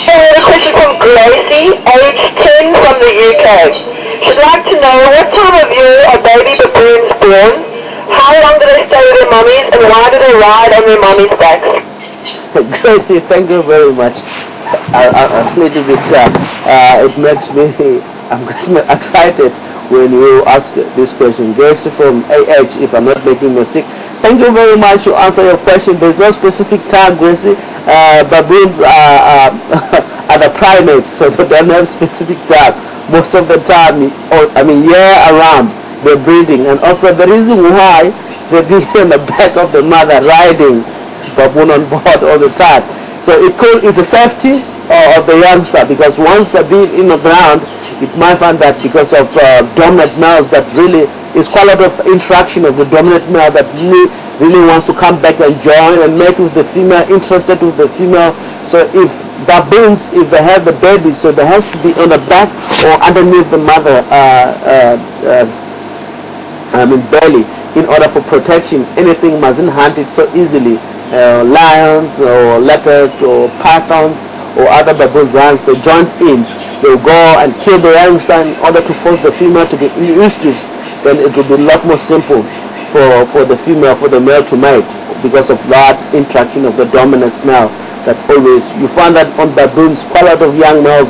And a question from Gracie, age 10 from the UK. She'd like to know what time of year are baby baboons born, how long do they stay with their mummies, and why do they ride on their mummies' backs? Gracie, thank you very much. A little bit, it makes me, I'm excited when you ask this question. Gracie from AH, if I'm not making a mistake. Thank you very much to answer your question. There's no specific time, Gracie. Baboons are the primates, so they don't have specific time. Most of the time, year around, they're breeding. And also the reason why they're being on the back of the mother, riding baboon on board all the time. So it's a safety of the youngster, because once they're being in the ground, it might find that because of dominant males, that really is quite a lot of interaction of the dominant male that really wants to come back and join and mate with the female, interested with the female. So if baboons, if they have the baby, so they have to be on the back or underneath the mother belly in order for protection. Anything mustn't hunt it so easily. Lions or leopards or pythons or other baboons, once they join in, they'll go and kill the youngster in order to force the female to get used to it. Then it will be a lot more simple for the female, for the male to mate, because of that interaction of the dominant male. That always, you find that on baboons, quite a lot of young males,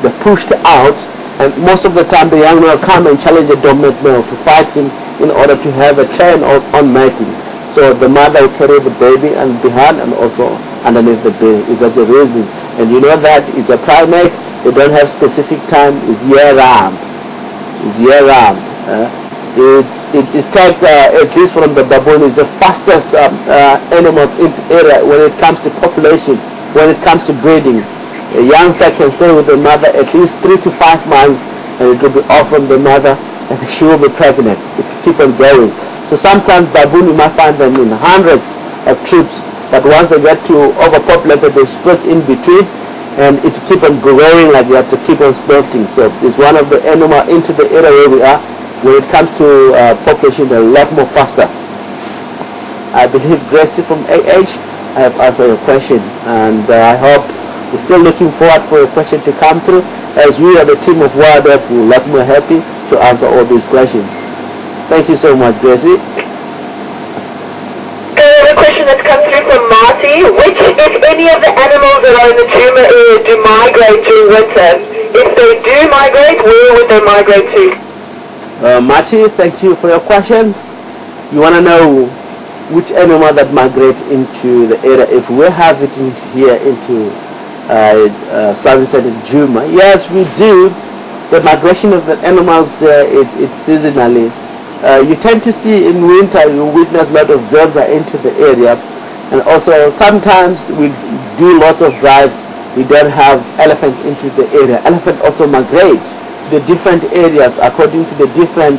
they're pushed out, and most of the time the young male come and challenge the dominant male to fight him in order to have a turn on mating. So the mother will carry the baby and behind and also underneath the baby. It's such a reason. And you know that it's a primate, they don't have specific time, it's year round. It's year round. It is take, at least from the baboon, is the fastest animals in the area when it comes to population, when it comes to breeding. A youngster can stay with the mother at least 3 to 5 months, and it will be off from the mother, and she will be pregnant. It will keep on going. So sometimes baboon, you might find them in hundreds of troops, but once they get to overpopulated, they split in between, and it will keep on growing like that to keep on splitting. So it's one of the animal into the area where we are. When it comes to population, they're a lot more faster. I believe Gracie from AH, I have answered your question, and I hope we're still looking forward for a question to come through, as we are the team of WildEarth. We're a lot more happy to answer all these questions. Thank you so much, Gracie. A question that's come through from Marty. Which, if any of the animals that are in the tumor area do migrate during winter? If they do migrate, where would they migrate to? Marty, thank you for your question. You want to know which animal that migrate into the area if we have it in here into southern side of Juma? Yes, we do. The migration of the animals, it's seasonally. You tend to see in winter, you witness a lot of zebra into the area, and also sometimes we do lots of drive, we don't have elephants into the area. Elephant also migrates the different areas according to the different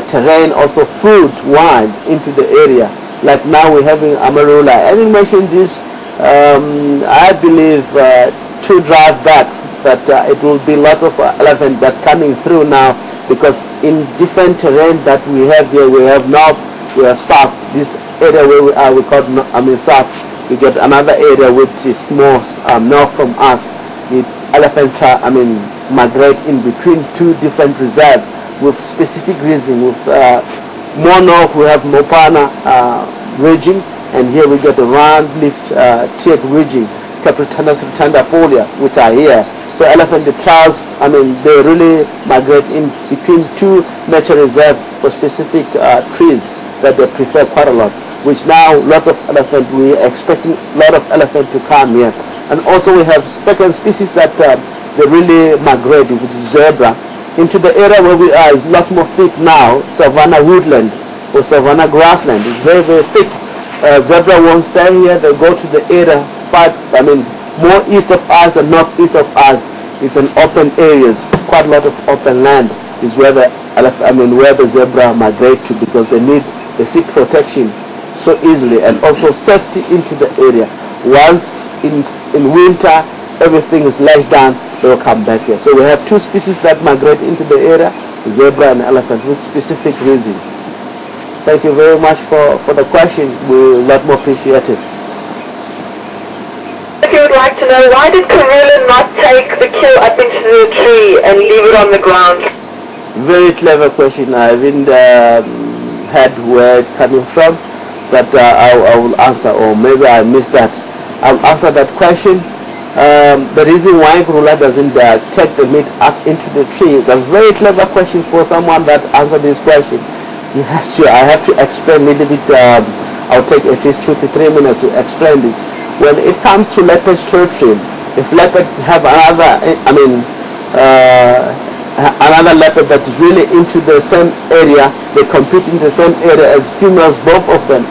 terrain, also food wise into the area. Like now we're having Amarula. I didn't mention this, I believe 2 drive backs, that it will be lots of elephant that coming through now, because in different terrain that we have here, we have north, we have south. This area where we are, we call south. We get another area which is more north from us. The elephant migrate in between 2 different reserves with specific reason. With more north we have Mopana region, and here we get the round leaf tiered region, Capricornus retandifolia, which are here. So elephant, the trials, they really migrate in between 2 nature reserves for specific trees that they prefer quite a lot. Which now a lot of elephant, we are expecting a lot of elephant to come here. And also we have second species that they really migrate, which is zebra. Into the area where we are is a lot more thick now, savanna woodland or savanna grassland. It's very, very thick. Zebra won't stay here, they go to the area, more east of us and northeast of us. It's an open areas, quite a lot of open land is where the where the zebra migrate to, because they seek protection so easily, and also safety into the area. Once in winter everything is lashed down, they will come back here. So we have 2 species that migrate into the area, zebra and elephant, with specific reason. Thank you very much for the question. We a lot more appreciate it. If you would like to know, why did Karula not take the kill up into the tree and leave it on the ground? Very clever question. I haven't had where it's coming from, but I will answer, or maybe I missed that. I'll answer that question. The reason why Karula doesn't take the meat up into the tree is a very clever question for someone that answered this question. I have to explain a little bit. I'll take at least 2 to 3 minutes to explain this. When it comes to leopard territory, if leopards have another leopard that is really into the same area, they compete in the same area as females, both of them,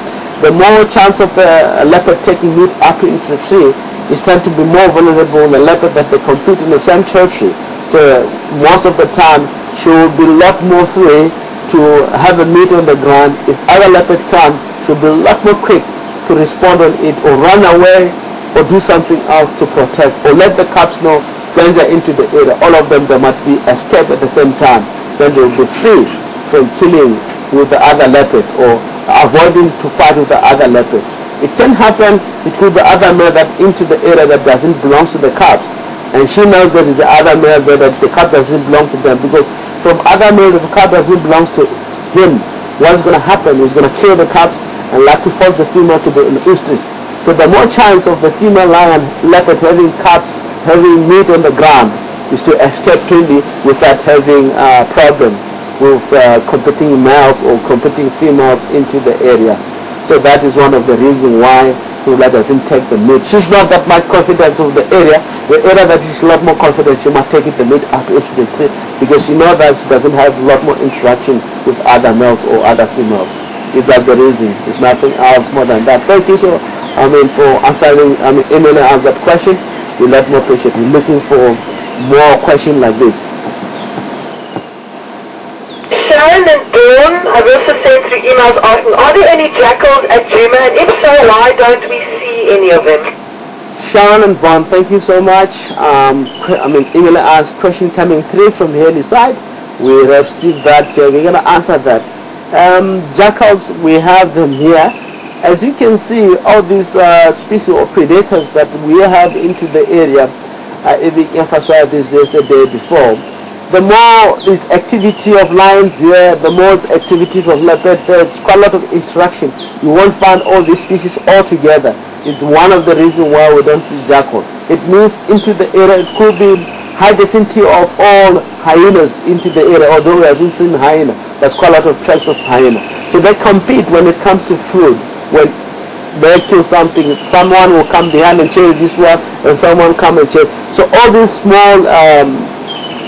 the more chance of a leopard taking meat up into the tree is tend to be more vulnerable than the leopard that they compete in the same territory. So most of the time she will be a lot more free to have a meat on the ground. If other leopard come, she'll be a lot more quick to respond on it, or run away, or do something else to protect, or let the cubs know danger into the area. All of them, they must be escaped at the same time. Then they will be free from killing with the other leopard, or avoiding to fight with the other leopard. It can happen between the other male that into the area that doesn't belong to the cubs, and she knows that is the other male there that the cub doesn't belong to them, because from other male the cub doesn't belong to him. What's going to happen is going to kill the cubs and like to force the female to be in ostrich. So the more chance of the female lion leopard having cubs, having meat on the ground, is to escape freely without having a problem with competing males or competing females into the area. So that is one of the reasons why Karula doesn't take the meat. She's not that much confident of the area. The area that she's a lot more confident, she must take the meat up into the tree, because she knows that she doesn't have a lot more interaction with other males or other females. Is that the reason? There's nothing else more than that. Thank you for answering, emailing us that question. We're a lot more patient. We're looking for more questions like this. Sharon and Dawn have also sent through emails asking, are there any jackals at Juma, and if so, why don't we see any of them? Sharon and Vaughn, thank you so much. Emailing us question coming through from the early side. We received that. We're going to answer that. Jackals, we have them here. As you can see, all these species of predators that we have into the area, we emphasized this yesterday before. The more this activity of lions here, the more activity of leopard, there's quite a lot of interaction. You won't find all these species all together. It's one of the reasons why we don't see jackal. It means into the area, it could be high density of all hyenas into the area, although we haven't seen hyena. There's quite a lot of tracks of hyena. So they compete when it comes to food. When they kill something, someone will come behind and chase this one, and someone come and chase. So all these small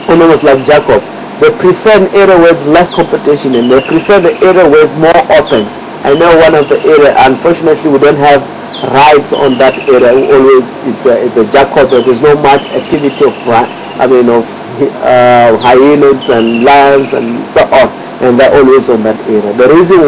animals like jackal, they prefer an area where there's less competition, and they prefer the area where it's more open. I know one of the area, unfortunately we don't have rides on that area. Always it's a jackal, but there's no much activity of hyenas and lions and so on, and they're always on that area. The reason